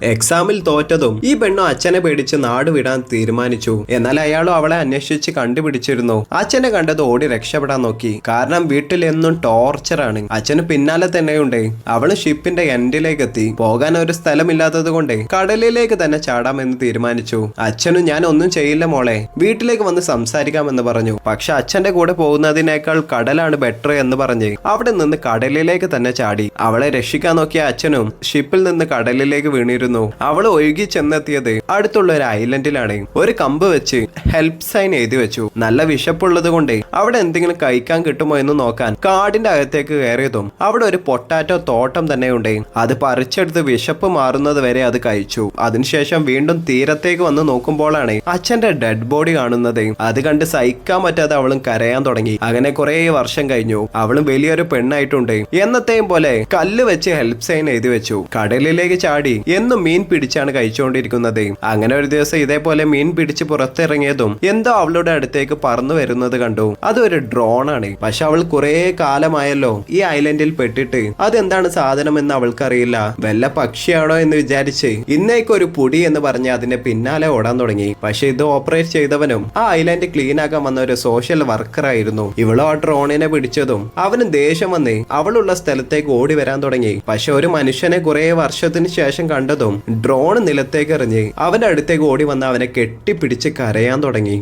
എക്സാമിൽ തോറ്റതും ഈ പെണ്ണും അച്ഛനെ പേടിച്ച് നാട് വിടാൻ തീരുമാനിച്ചു. എന്നാൽ അയാളും അവളെ അന്വേഷിച്ച് കണ്ടുപിടിച്ചിരുന്നു. അച്ഛനെ കണ്ടത് ഓടി രക്ഷപ്പെടാൻ നോക്കി. കാരണം വീട്ടിൽ എന്നും ടോർച്ചറാണ്. അച്ഛന് പിന്നാലെ തന്നെയുണ്ട്. അവള് ഷിപ്പിന്റെ എൻഡിലേക്ക് എത്തി. പോകാൻ ഒരു സ്ഥലമില്ലാത്തത് കൊണ്ട് കടലിലേക്ക് തന്നെ ചാടാമെന്ന് തീരുമാനിച്ചു. അച്ഛനും ഞാൻ ഒന്നും ചെയ്യില്ല മോളെ, വീട്ടിലേക്ക് വന്ന് സംസാരിക്കാമെന്ന് പറഞ്ഞു. പക്ഷെ അച്ഛന്റെ കൂടെ പോകുന്നതിനേക്കാൾ കടലാണ് ബെറ്റർ എന്ന് പറഞ്ഞ് അവിടെ നിന്ന് കടലിലേക്ക് തന്നെ ചാടി. അവളെ രക്ഷിക്കാൻ നോക്കിയ അച്ഛനും ഷിപ്പിൽ നിന്ന് കടലിലേക്ക് വീണിരുന്നു. അവൾ ഒഴുകി ചെന്നെത്തിയത് അടുത്തുള്ള ഒരു ഐലൻഡിലാണ്. ഒരു കമ്പ് വെച്ച് ഹെൽപ്പ് സൈൻ എഴുതി വെച്ചു. നല്ല വിശപ്പുള്ളത് കൊണ്ട് അവിടെ എന്തെങ്കിലും കഴിക്കാൻ കിട്ടുമോ എന്ന് നോക്കാൻ കാടിന്റെ അകത്തേക്ക് കയറിയതും അവിടെ ഒരു പൊട്ടാറ്റോ തോട്ടം തന്നെയുണ്ട്. അത് പറിച്ചെടുത്ത് വിശപ്പ് മാറുന്നത് വരെ അത് കഴിച്ചു. അതിനുശേഷം വീണ്ടും തീരത്തേക്ക് വന്ന് നോക്കുമ്പോഴാണ് അച്ഛന്റെ ഡെഡ് ബോഡി കാണുന്നത്. അത് കണ്ട് സഹിക്കാൻ പറ്റാതെ അവളും കരയാൻ തുടങ്ങി. അങ്ങനെ കുറെ വർഷം കഴിഞ്ഞു. അവളും വലിയൊരു പെണ്ണായിട്ടുണ്ട്. എന്നത്തെയും പോലെ കല്ല് വെച്ച് ഹെൽപ്പ് സൈൻ എഴുതി വെച്ചു. കടലിലേക്ക് ചാടി എന്നും മീൻ പിടിച്ചാണ് കഴിച്ചുകൊണ്ടിരിക്കുന്നത്. അങ്ങനെ ഒരു ദിവസം ഇതേപോലെ മീൻ പിടിച്ച് പുറത്തിറങ്ങിയതും എന്തോ അവളുടെ അടുത്തേക്ക് പറന്നു വരുന്നത് കണ്ടു. അതൊരു ഡ്രോണാണ്. പക്ഷെ അവൾ കുറെ കാലമായല്ലോ ഈ ഐലൻഡിൽ പെട്ടിട്ട് അതെന്താണ് സാധനം എന്ന് അവൾക്കറിയില്ല. വല്ല പക്ഷിയാണോ എന്ന് വിചാരിച്ച് ഇന്നേക്കൊരു പൊടി എന്ന് പറഞ്ഞ് അതിന്റെ പിന്നാലെ ഓടാൻ തുടങ്ങി. പക്ഷെ ഇത് ഓപ്പറേറ്റ് ചെയ്തവനും ആ ഐലൻഡ് ക്ലീൻ ആക്കാൻ വന്ന ഒരു സോഷ്യൽ വർക്കർ ആയിരുന്നു. ഇവളോ ആ ഡ്രോണിനെ പിടിച്ചതും അവന് ദേഷ്യം വന്ന് അവളുള്ള സ്ഥലത്തേക്ക് ഓടി വരാൻ തുടങ്ങി. പക്ഷെ ഒരു മനുഷ്യനെ കുറെ വർഷത്തിന് ശേഷം കണ്ടതും ഡ്രോൺ നിലത്തേക്ക് എറിഞ്ഞ് അവന്റെ അടുത്തേക്ക് ഓടി വന്ന് അവനെ കെട്ടിപ്പിടിച്ച് കരയാൻ തുടങ്ങി.